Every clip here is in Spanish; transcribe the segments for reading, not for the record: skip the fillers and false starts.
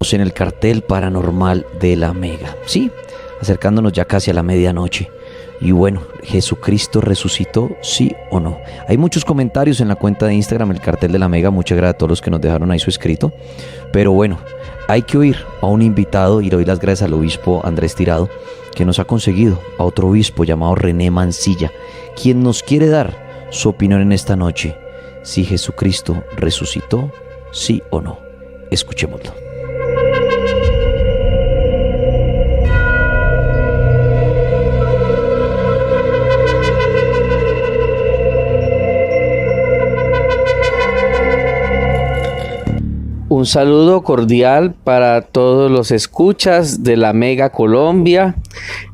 En el cartel paranormal de la Mega. Sí, acercándonos ya casi a la medianoche. Y bueno, ¿Jesucristo resucitó? ¿Sí o no? Hay muchos comentarios en la cuenta de Instagram, el cartel de la Mega. Muchas gracias a todos los que nos dejaron ahí su escrito. Pero bueno, hay que oír a un invitado y le doy las gracias al obispo Andrés Tirado, que nos ha conseguido a otro obispo llamado René Mancilla, quien nos quiere dar su opinión en esta noche. Si Jesucristo resucitó, ¿sí o no? Escuchémoslo. Un saludo cordial para todos los escuchas de la Mega Colombia.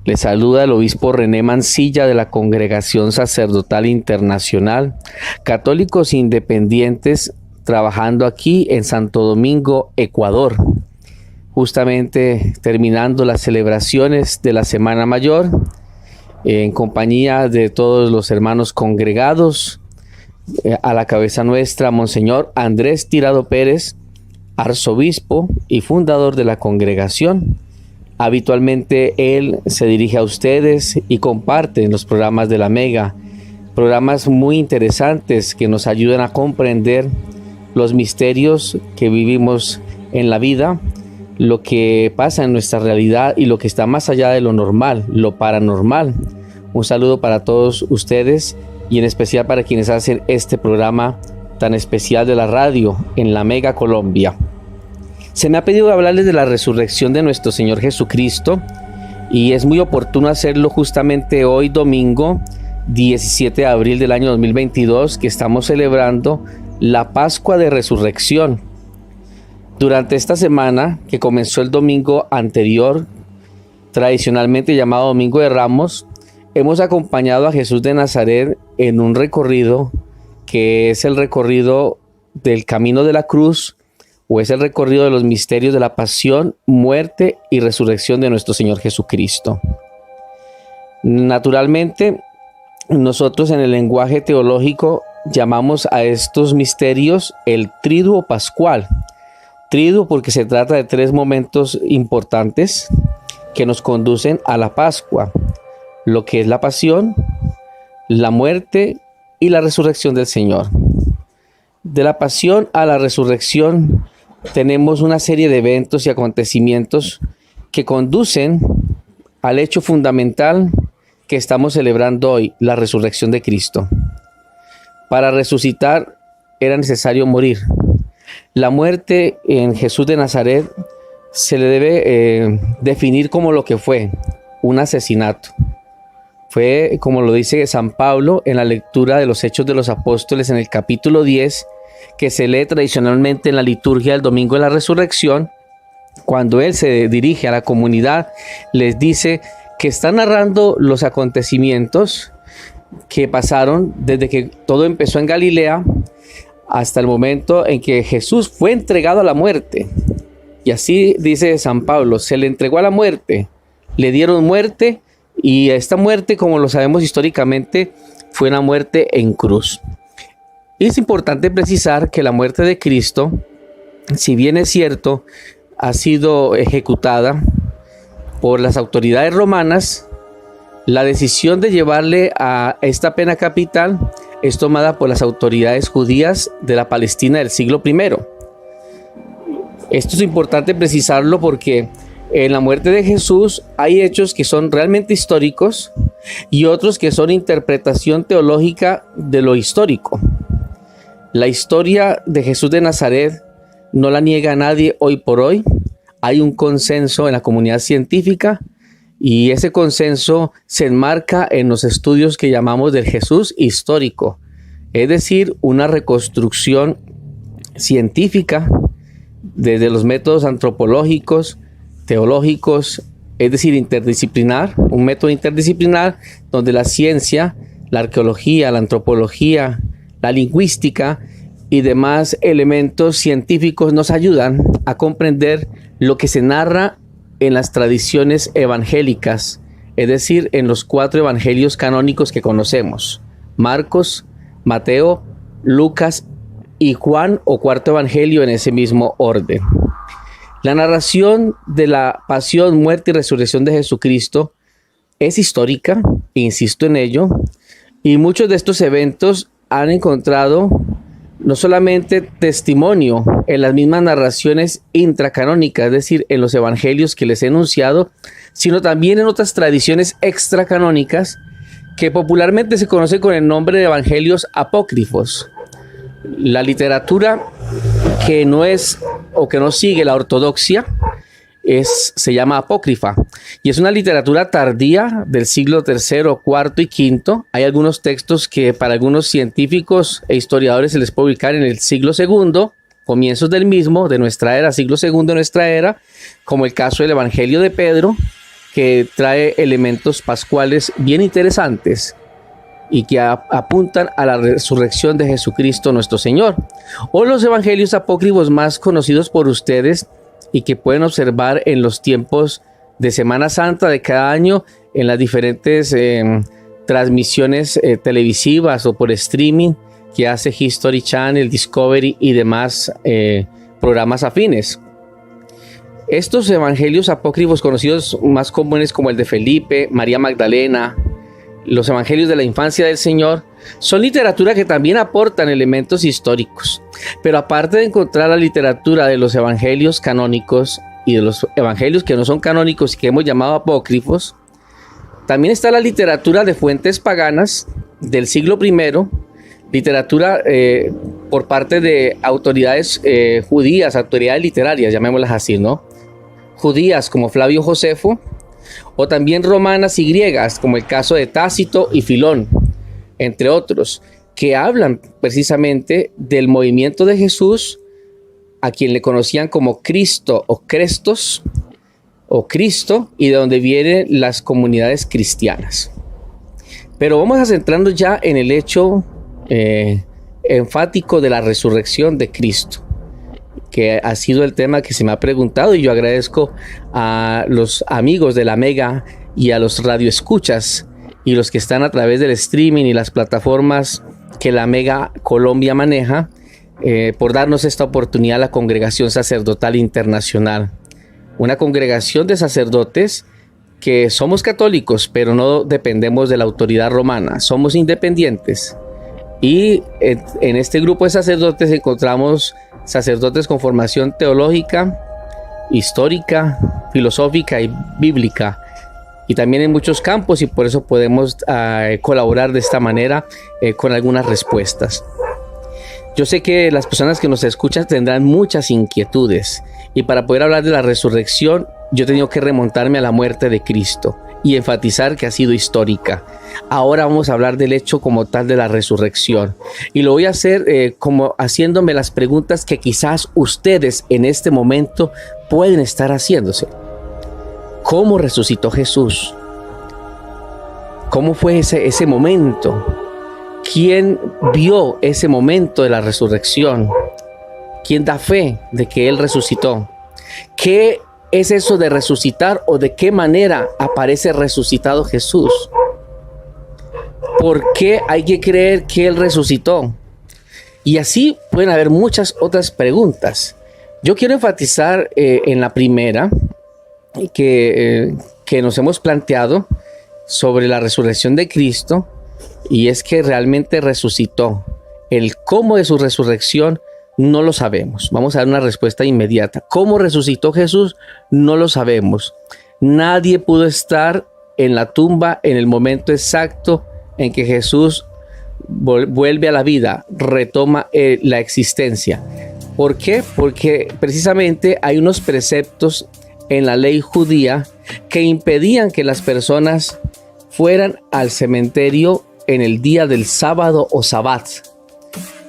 Les saluda el obispo René Mancilla de la Congregación Sacerdotal Internacional, católicos independientes, trabajando aquí en Santo Domingo, Ecuador. Justamente terminando las celebraciones de la Semana Mayor, en compañía de todos los hermanos congregados, a la cabeza nuestra, Monseñor Andrés Tirado Pérez, arzobispo y fundador de la congregación. Habitualmente él se dirige a ustedes y comparte en los programas de la Mega, programas muy interesantes que nos ayudan a comprender los misterios que vivimos en la vida, lo que pasa en nuestra realidad y lo que está más allá de lo normal, lo paranormal. Un saludo para todos ustedes y en especial para quienes hacen este programa tan especial de la radio en la Mega Colombia. Se me ha pedido hablarles de la resurrección de nuestro Señor Jesucristo y es muy oportuno hacerlo justamente hoy domingo 17 de abril del año 2022, que estamos celebrando la Pascua de Resurrección. Durante esta semana, que comenzó el domingo anterior, tradicionalmente llamado Domingo de Ramos, hemos acompañado a Jesús de Nazaret en un recorrido que es el recorrido del camino de la cruz, o es el recorrido de los misterios de la pasión, muerte y resurrección de nuestro Señor Jesucristo. Naturalmente, nosotros en el lenguaje teológico llamamos a estos misterios el triduo pascual. Triduo porque se trata de tres momentos importantes que nos conducen a la Pascua, lo que es la pasión, la muerte y la resurrección del Señor. De la pasión a la resurrección tenemos una serie de eventos y acontecimientos que conducen al hecho fundamental que estamos celebrando hoy, la resurrección de Cristo. Para resucitar era necesario morir. La muerte en Jesús de Nazaret se le debe definir como lo que fue, un asesinato. Fue, como lo dice San Pablo en la lectura de los Hechos de los Apóstoles en el capítulo 10, que se lee tradicionalmente en la liturgia del Domingo de la Resurrección. Cuando él se dirige a la comunidad, les dice que está narrando los acontecimientos que pasaron desde que todo empezó en Galilea hasta el momento en que Jesús fue entregado a la muerte. Y así dice San Pablo, se le entregó a la muerte, le dieron muerte, y esta muerte, como lo sabemos históricamente, fue una muerte en cruz. Y es importante precisar que la muerte de Cristo, si bien es cierto, ha sido ejecutada por las autoridades romanas, la decisión de llevarle a esta pena capital es tomada por las autoridades judías de la Palestina del siglo I. Esto es importante precisarlo porque en la muerte de Jesús hay hechos que son realmente históricos y otros que son interpretación teológica de lo histórico. La historia de Jesús de Nazaret no la niega a nadie hoy por hoy. Hay un consenso en la comunidad científica y ese consenso se enmarca en los estudios que llamamos del Jesús histórico, es decir, una reconstrucción científica desde los métodos antropológicos, teológicos, es decir, interdisciplinar, un método interdisciplinar donde la ciencia, la arqueología, la antropología, la lingüística y demás elementos científicos nos ayudan a comprender lo que se narra en las tradiciones evangélicas, es decir, en los 4 evangelios canónicos que conocemos: Marcos, Mateo, Lucas y Juan, o cuarto evangelio en ese mismo orden. La narración de la pasión, muerte y resurrección de Jesucristo es histórica, insisto en ello, y muchos de estos eventos han encontrado no solamente testimonio en las mismas narraciones intracanónicas, es decir, en los evangelios que les he enunciado, sino también en otras tradiciones extracanónicas que popularmente se conocen con el nombre de evangelios apócrifos. La literatura que no es o que no sigue la ortodoxia se llama apócrifa y es una literatura tardía del siglo III, IV y V. Hay algunos textos que para algunos científicos e historiadores se les puede ubicar en el siglo II, comienzos del mismo, de nuestra era, siglo II de nuestra era, como el caso del Evangelio de Pedro, que trae elementos pascuales bien interesantes y que apuntan a la resurrección de Jesucristo nuestro Señor. O los evangelios apócrifos más conocidos por ustedes y que pueden observar en los tiempos de Semana Santa de cada año en las diferentes transmisiones televisivas o por streaming que hace History Channel, Discovery y demás programas afines. Estos evangelios apócrifos conocidos más comunes como el de Felipe, María Magdalena, los evangelios de la infancia del Señor, son literatura que también aportan elementos históricos. Pero aparte de encontrar la literatura de los evangelios canónicos y de los evangelios que no son canónicos y que hemos llamado apócrifos, también está la literatura de fuentes paganas del siglo I, literatura por parte de autoridades judías, autoridades literarias, llamémoslas así, ¿no? Judías como Flavio Josefo, o también romanas y griegas, como el caso de Tácito y Filón, entre otros, que hablan precisamente del movimiento de Jesús, a quien le conocían como Cristo o Crestos o Cristo, y de donde vienen las comunidades cristianas. Pero vamos a centrarnos ya en el hecho enfático de la resurrección de Cristo, que ha sido el tema que se me ha preguntado, y yo agradezco a los amigos de la Mega y a los radioescuchas y los que están a través del streaming y las plataformas que la Mega Colombia maneja por darnos esta oportunidad a la Congregación Sacerdotal Internacional, una congregación de sacerdotes que somos católicos, pero no dependemos de la autoridad romana, somos independientes. Y en este grupo de sacerdotes encontramos sacerdotes con formación teológica, histórica, filosófica y bíblica, y también en muchos campos, y por eso podemos colaborar de esta manera con algunas respuestas. Yo sé que las personas que nos escuchan tendrán muchas inquietudes, y para poder hablar de la resurrección yo he tenido que remontarme a la muerte de Cristo y enfatizar que ha sido histórica. Ahora vamos a hablar del hecho como tal de la resurrección, y lo voy a hacer como haciéndome las preguntas que quizás ustedes en este momento pueden estar haciéndose. ¿Cómo resucitó Jesús? ¿Cómo fue ese momento? ¿Quién vio ese momento de la resurrección? ¿Quién da fe de que Él resucitó? ¿Qué es eso de resucitar, o de qué manera aparece resucitado Jesús? ¿Por qué hay que creer que Él resucitó? Y así pueden haber muchas otras preguntas. Yo quiero enfatizar en la primera que nos hemos planteado sobre la resurrección de Cristo, y es que realmente resucitó. El cómo de su resurrección no lo sabemos. Vamos a dar una respuesta inmediata. ¿Cómo resucitó Jesús? No lo sabemos. Nadie pudo estar en la tumba en el momento exacto en que Jesús vuelve a la vida, retoma la existencia. ¿Por qué? Porque precisamente hay unos preceptos en la ley judía que impedían que las personas fueran al cementerio en el día del sábado o sabbat.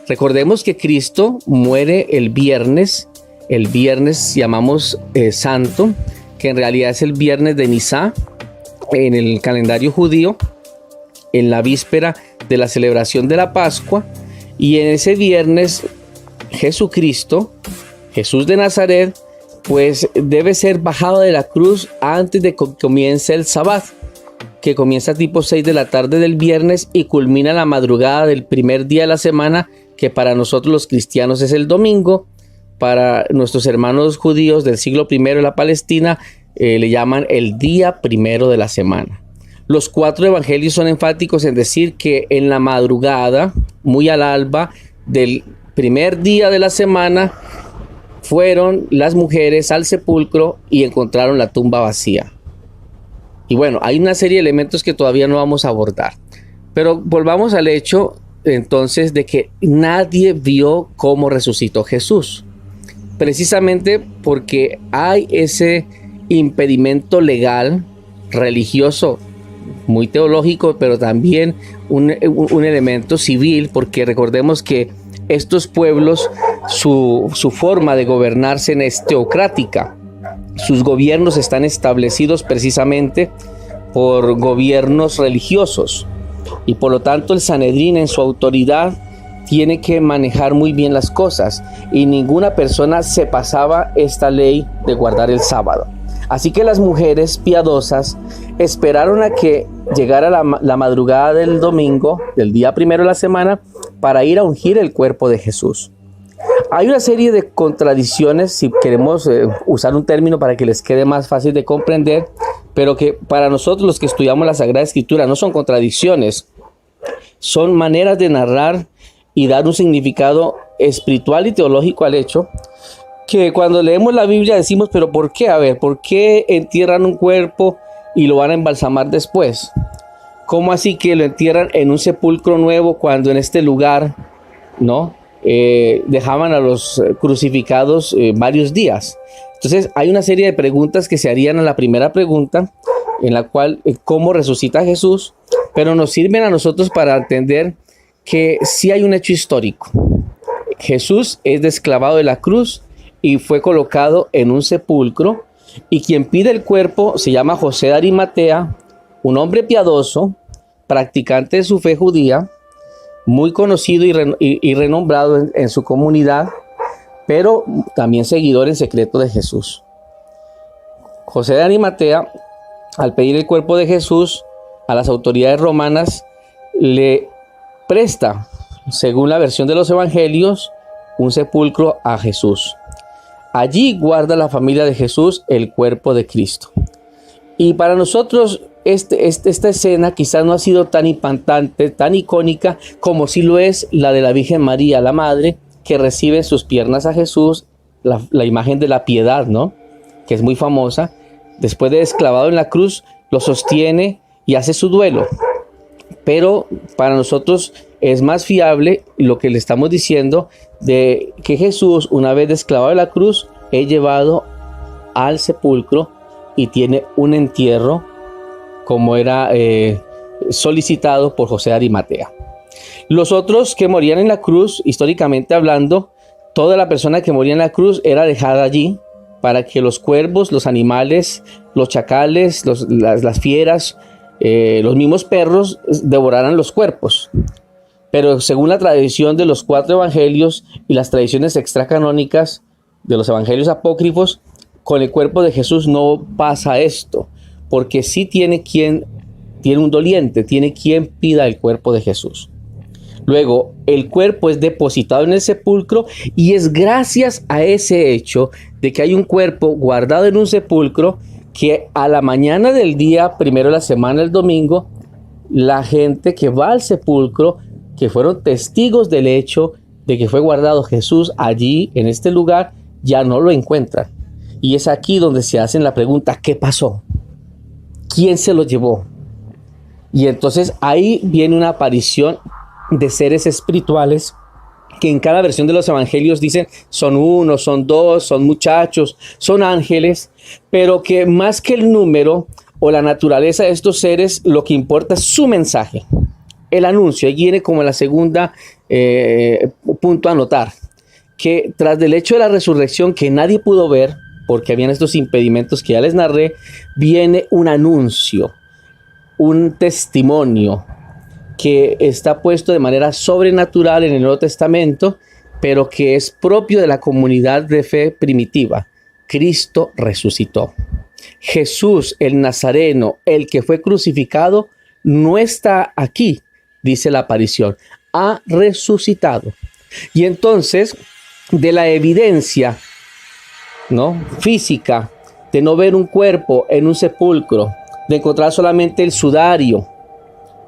Recordemos que Cristo muere el viernes llamamos santo, que en realidad es el viernes de Nisá en el calendario judío, en la víspera de la celebración de la Pascua, y en ese viernes Jesucristo, Jesús de Nazaret, pues debe ser bajado de la cruz antes de que comience el sabbat, que comienza tipo 6 de la tarde del viernes y culmina la madrugada del primer día de la semana, que para nosotros los cristianos es el domingo, para nuestros hermanos judíos del siglo I de la Palestina, le llaman el día primero de la semana. Los 4 evangelios son enfáticos en decir que en la madrugada, muy al alba del primer día de la semana, fueron las mujeres al sepulcro y encontraron la tumba vacía. Y bueno, hay una serie de elementos que todavía no vamos a abordar. Pero volvamos al hecho entonces de que nadie vio cómo resucitó Jesús. Precisamente porque hay ese impedimento legal, religioso, muy teológico, pero también un elemento civil, porque recordemos que estos pueblos, su forma de gobernarse es teocrática. Sus gobiernos están establecidos precisamente por gobiernos religiosos y por lo tanto el Sanedrín en su autoridad tiene que manejar muy bien las cosas y ninguna persona se pasaba esta ley de guardar el sábado. Así que las mujeres piadosas esperaron a que llegara la madrugada del domingo, del día primero de la semana, para ir a ungir el cuerpo de Jesús. Hay una serie de contradicciones, si queremos usar un término para que les quede más fácil de comprender, pero que para nosotros los que estudiamos la Sagrada Escritura no son contradicciones, son maneras de narrar y dar un significado espiritual y teológico al hecho, que cuando leemos la Biblia decimos, pero ¿por qué? A ver, ¿por qué entierran un cuerpo y lo van a embalsamar después? ¿Cómo así que lo entierran en un sepulcro nuevo cuando en este lugar, ¿no? Dejaban a los crucificados varios días? Entonces hay una serie de preguntas que se harían a la primera pregunta, en la cual ¿cómo resucita Jesús? Pero nos sirven a nosotros para entender que sí hay un hecho histórico. Jesús es desclavado de la cruz y fue colocado en un sepulcro, y quien pide el cuerpo se llama José de Arimatea, un hombre piadoso, practicante de su fe judía, muy conocido y renombrado en su comunidad, pero también seguidor en secreto de Jesús. José de Arimatea, al pedir el cuerpo de Jesús a las autoridades romanas, le presta, según la versión de los evangelios, un sepulcro a Jesús. Allí guarda la familia de Jesús el cuerpo de Cristo. Y para nosotros esta escena quizás no ha sido tan impactante, tan icónica como sí lo es la de la Virgen María, la Madre, que recibe en sus piernas a Jesús, la imagen de la piedad, ¿no? Que es muy famosa. Después de desclavado en la cruz, lo sostiene y hace su duelo. Pero para nosotros es más fiable lo que le estamos diciendo de que Jesús, una vez desclavado en la cruz, es llevado al sepulcro y tiene un entierro como era solicitado por José de Arimatea. Los otros que morían en la cruz, históricamente hablando, toda la persona que moría en la cruz era dejada allí para que los cuervos, los animales, los chacales, las fieras, los mismos perros devoraran los cuerpos. Pero según la tradición de los 4 evangelios y las tradiciones extracanónicas de los evangelios apócrifos, con el cuerpo de Jesús no pasa esto, porque sí tiene un doliente, tiene quien pida el cuerpo de Jesús. Luego, el cuerpo es depositado en el sepulcro y es gracias a ese hecho de que hay un cuerpo guardado en un sepulcro que a la mañana del día primero de la semana, el domingo, la gente que va al sepulcro, que fueron testigos del hecho de que fue guardado Jesús allí, en este lugar, ya no lo encuentran. Y es aquí donde se hacen la pregunta, ¿qué pasó? ¿Quién se lo llevó? Y entonces ahí viene una aparición de seres espirituales que en cada versión de los evangelios dicen son 1, son 2, son muchachos, son ángeles, pero que más que el número o la naturaleza de estos seres, lo que importa es su mensaje, el anuncio. Ahí viene como la segunda punto a notar, que tras del hecho de la resurrección que nadie pudo ver, porque habían estos impedimentos que ya les narré, viene un anuncio, un testimonio que está puesto de manera sobrenatural en el Nuevo Testamento, pero que es propio de la comunidad de fe primitiva. Cristo resucitó. Jesús, el Nazareno, el que fue crucificado, no está aquí, dice la aparición, ha resucitado. Y entonces de la evidencia, ¿no?, física, de no ver un cuerpo en un sepulcro, de encontrar solamente el sudario,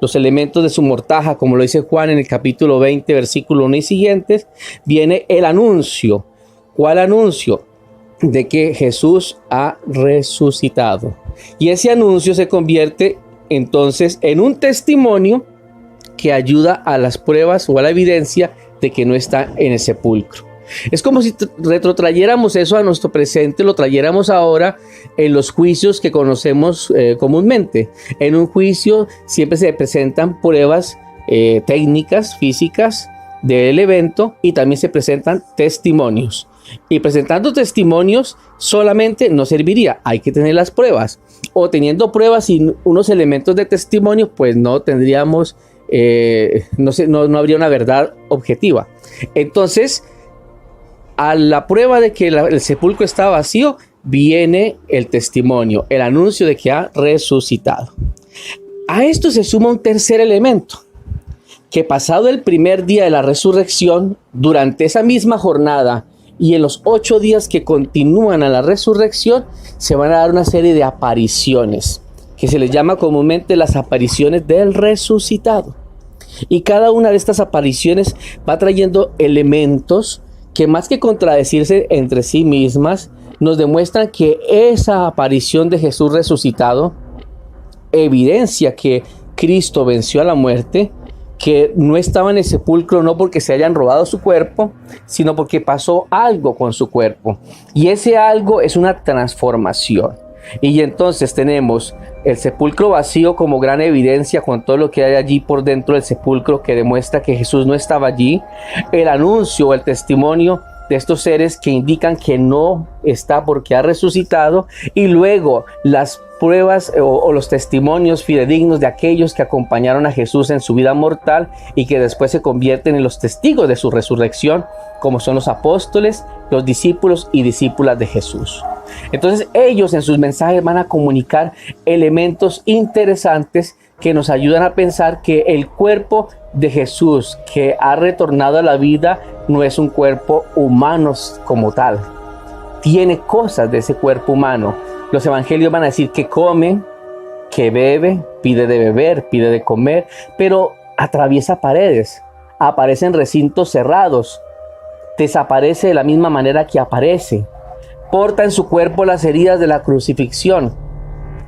los elementos de su mortaja, como lo dice Juan en el capítulo 20, versículo 1 y siguientes, viene el anuncio. ¿Cuál anuncio? De que Jesús ha resucitado. Y ese anuncio se convierte entonces en un testimonio que ayuda a las pruebas o a la evidencia de que no está en el sepulcro. Es como si retrotrayéramos eso a nuestro presente, lo trayéramos ahora en los juicios que conocemos comúnmente. En un juicio siempre se presentan pruebas técnicas, físicas del evento, y también se presentan testimonios. Y presentando testimonios solamente no serviría, hay que tener las pruebas. O teniendo pruebas y unos elementos de testimonio, pues no tendríamos, no habría una verdad objetiva. Entonces, a la prueba de que el sepulcro está vacío, viene el testimonio, el anuncio de que ha resucitado. A esto se suma un tercer elemento, que pasado el primer día de la resurrección, durante esa misma jornada y en los 8 días que continúan a la resurrección, se van a dar una serie de apariciones, que se les llama comúnmente las apariciones del resucitado. Y cada una de estas apariciones va trayendo elementos que, más que contradecirse entre sí mismas, nos demuestran que esa aparición de Jesús resucitado evidencia que Cristo venció a la muerte, que no estaba en el sepulcro no porque se hayan robado su cuerpo, sino porque pasó algo con su cuerpo. Y ese algo es una transformación. Y entonces tenemos el sepulcro vacío como gran evidencia con todo lo que hay allí por dentro del sepulcro, que demuestra que Jesús no estaba allí. El anuncio, el testimonio de estos seres que indican que no está porque ha resucitado. Y luego las pruebas o los testimonios fidedignos de aquellos que acompañaron a Jesús en su vida mortal y que después se convierten en los testigos de su resurrección, como son los apóstoles, los discípulos y discípulas de Jesús. Entonces ellos en sus mensajes van a comunicar elementos interesantes que nos ayudan a pensar que el cuerpo de Jesús que ha retornado a la vida no es un cuerpo humano como tal. Tiene cosas de ese cuerpo humano. Los evangelios van a decir que come, que bebe, pide de beber, pide de comer, pero atraviesa paredes, aparece en recintos cerrados, desaparece de la misma manera que aparece, porta en su cuerpo las heridas de la crucifixión,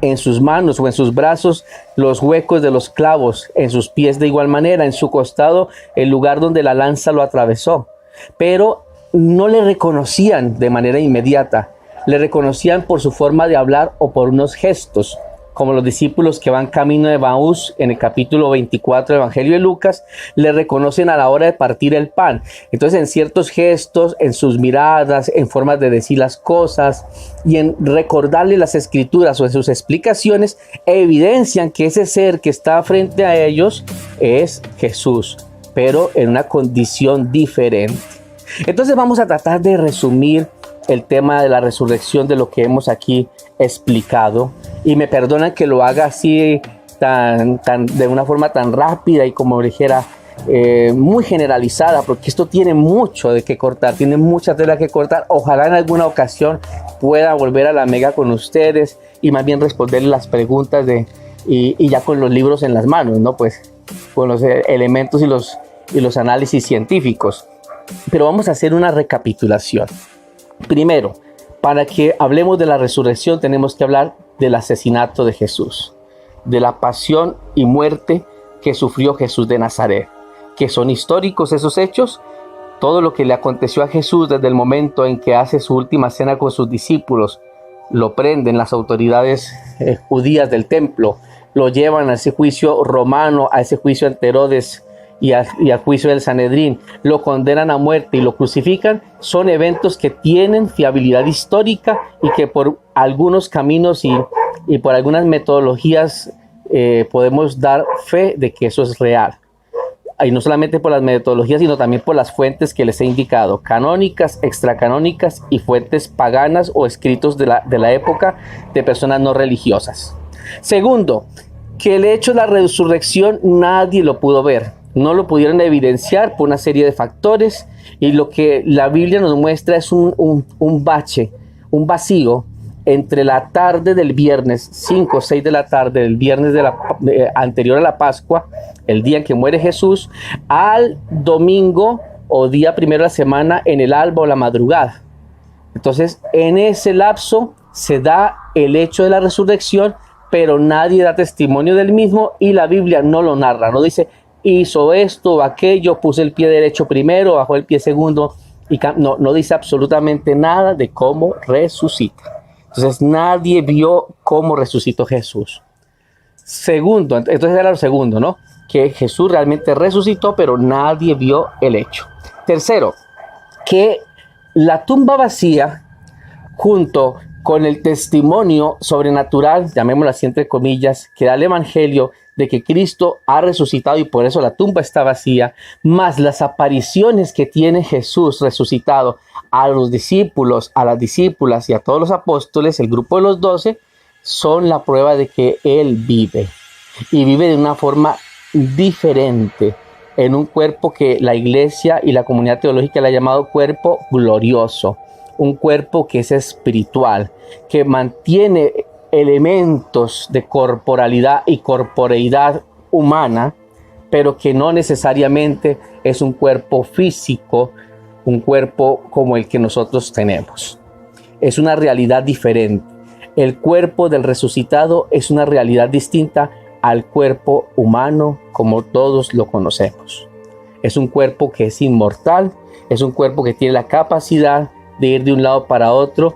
en sus manos o en sus brazos los huecos de los clavos, en sus pies de igual manera, en su costado el lugar donde la lanza lo atravesó. Pero no le reconocían de manera inmediata, le reconocían por su forma de hablar o por unos gestos, como los discípulos que van camino de Emaús en el capítulo 24 del Evangelio de Lucas, le reconocen a la hora de partir el pan. Entonces, en ciertos gestos, en sus miradas, en formas de decir las cosas y en recordarle las escrituras o en sus explicaciones, evidencian que ese ser que está frente a ellos es Jesús, pero en una condición diferente. Entonces, vamos a tratar de resumir el tema de la resurrección de lo que hemos aquí explicado, y me perdonan que lo haga así de una forma tan rápida y como dijera muy generalizada, porque esto tiene mucho de qué cortar, tiene mucha tela que cortar. Ojalá en alguna ocasión pueda volver a la mega con ustedes y más bien responderles las preguntas y ya con los libros en las manos, ¿no? Pues con los elementos y los análisis científicos. Pero vamos a hacer una recapitulación. Primero, para que hablemos de la resurrección tenemos que hablar del asesinato de Jesús, de la pasión y muerte que sufrió Jesús de Nazaret, que son históricos esos hechos. Todo lo que le aconteció a Jesús desde el momento en que hace su última cena con sus discípulos, lo prenden las autoridades judías del templo, lo llevan a ese juicio romano, a ese juicio ante Herodes y al juicio del Sanedrín, lo condenan a muerte y lo crucifican. Son eventos que tienen fiabilidad histórica y que por algunos caminos y por algunas metodologías podemos dar fe de que eso es real. Y no solamente por las metodologías, sino también por las fuentes que les he indicado, canónicas, extracanónicas y fuentes paganas o escritos de la época de personas no religiosas. Segundo, que el hecho de la resurrección nadie lo pudo ver. no lo pudieron evidenciar por una serie de factores, y lo que la Biblia nos muestra es un bache, un vacío entre la tarde del viernes 5 o 6 de la tarde del viernes anterior a la Pascua, el día en que muere Jesús, al domingo o día primero de la semana en el alba o la madrugada. Entonces, en ese lapso se da el hecho de la resurrección, pero nadie da testimonio del mismo, y la Biblia no lo narra, no dice hizo esto o aquello, puse el pie derecho primero, bajó el pie segundo, no dice absolutamente nada de cómo resucita. Entonces nadie vio cómo resucitó Jesús. Segundo, entonces era lo segundo, ¿no? Que Jesús realmente resucitó, pero nadie vio el hecho. Tercero, que la tumba vacía, junto con el testimonio sobrenatural, llamémoslo así entre comillas, que da el Evangelio de que Cristo ha resucitado y por eso la tumba está vacía, más las apariciones que tiene Jesús resucitado a los discípulos, a las discípulas y a todos los apóstoles, el grupo de los 12, son la prueba de que Él vive, y vive de una forma diferente, en un cuerpo que la iglesia y la comunidad teológica le ha llamado cuerpo glorioso, un cuerpo que es espiritual, que mantiene elementos de corporalidad y corporeidad humana, pero que no necesariamente es un cuerpo físico, un cuerpo como el que nosotros tenemos. Es una realidad diferente. El cuerpo del resucitado es una realidad distinta al cuerpo humano como todos lo conocemos. Es un cuerpo que es inmortal, es un cuerpo que tiene la capacidad de ir de un lado para otro,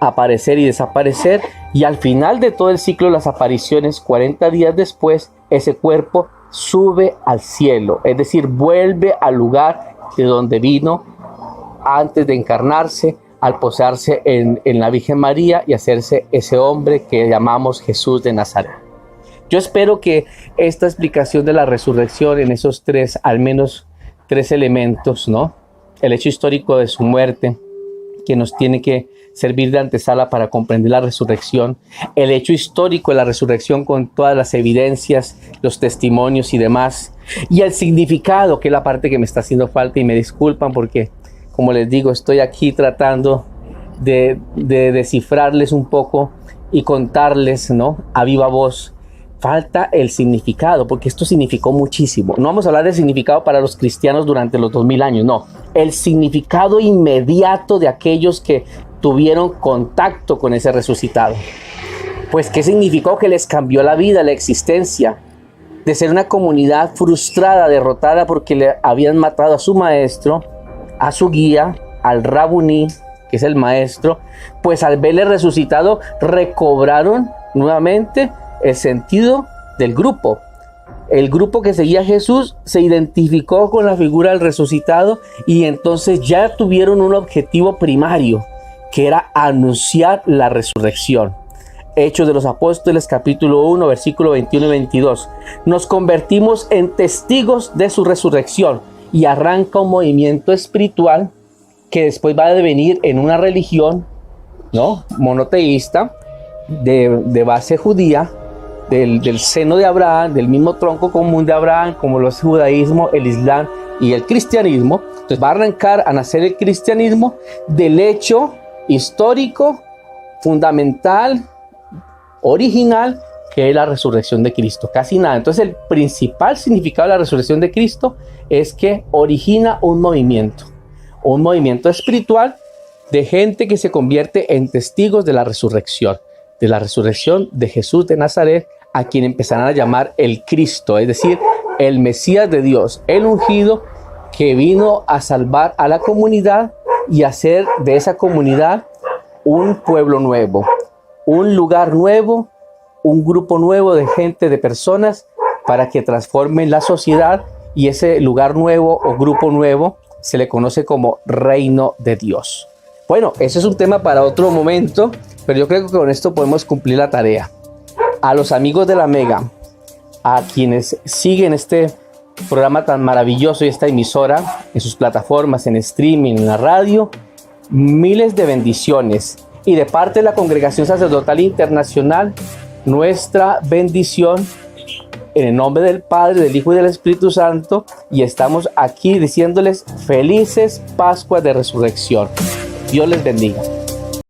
aparecer y desaparecer, y al final de todo el ciclo de las apariciones, 40 días después, ese cuerpo sube al cielo, es decir, vuelve al lugar de donde vino antes de encarnarse, al posarse en la Virgen María y hacerse ese hombre que llamamos Jesús de Nazaret. Yo espero que esta explicación de la resurrección en esos al menos tres elementos, ¿no? El hecho histórico de su muerte, que nos tiene que servir de antesala para comprender la resurrección, el hecho histórico de la resurrección con todas las evidencias, los testimonios y demás, y el significado, que es la parte que me está haciendo falta, y me disculpan porque, como les digo, estoy aquí tratando de descifrarles un poco y contarles, ¿no?, a viva voz. Falta el significado, porque esto significó muchísimo. No vamos a hablar del significado para los cristianos durante los 2000 años, no. El significado inmediato de aquellos que tuvieron contacto con ese resucitado. Pues, ¿qué significó? Que les cambió la vida, la existencia. De ser una comunidad frustrada, derrotada porque le habían matado a su maestro, a su guía, al Rabuní, que es el maestro, pues al verle resucitado recobraron nuevamente el sentido del grupo. El grupo que seguía a Jesús se identificó con la figura del resucitado, y entonces ya tuvieron un objetivo primario, que era anunciar la resurrección. Hechos de los Apóstoles, capítulo 1, versículo 21 y 22. Nos convertimos en testigos de su resurrección, y arranca un movimiento espiritual que después va a devenir en una religión, ¿no?, monoteísta, de base judía, del seno de Abraham, del mismo tronco común de Abraham, como lo es el judaísmo, el islam y el cristianismo. Entonces va a arrancar a nacer el cristianismo del hecho histórico, fundamental, original, que es la resurrección de Cristo. Casi nada. Entonces el principal significado de la resurrección de Cristo es que origina un movimiento espiritual de gente que se convierte en testigos de la resurrección de Jesús de Nazaret, a quien empezarán a llamar el Cristo, es decir, el Mesías de Dios, el ungido, que vino a salvar a la comunidad y hacer de esa comunidad un pueblo nuevo, un lugar nuevo, un grupo nuevo de gente, de personas, para que transformen la sociedad, y ese lugar nuevo o grupo nuevo se le conoce como reino de Dios. Bueno, ese es un tema para otro momento, pero yo creo que con esto podemos cumplir la tarea. A los amigos de la Mega, a quienes siguen este programa tan maravilloso y esta emisora en sus plataformas, en streaming, en la radio, miles de bendiciones. Y de parte de la Congregación Sacerdotal Internacional, nuestra bendición en el nombre del Padre, del Hijo y del Espíritu Santo, y estamos aquí diciéndoles felices Pascuas de Resurrección. Dios les bendiga.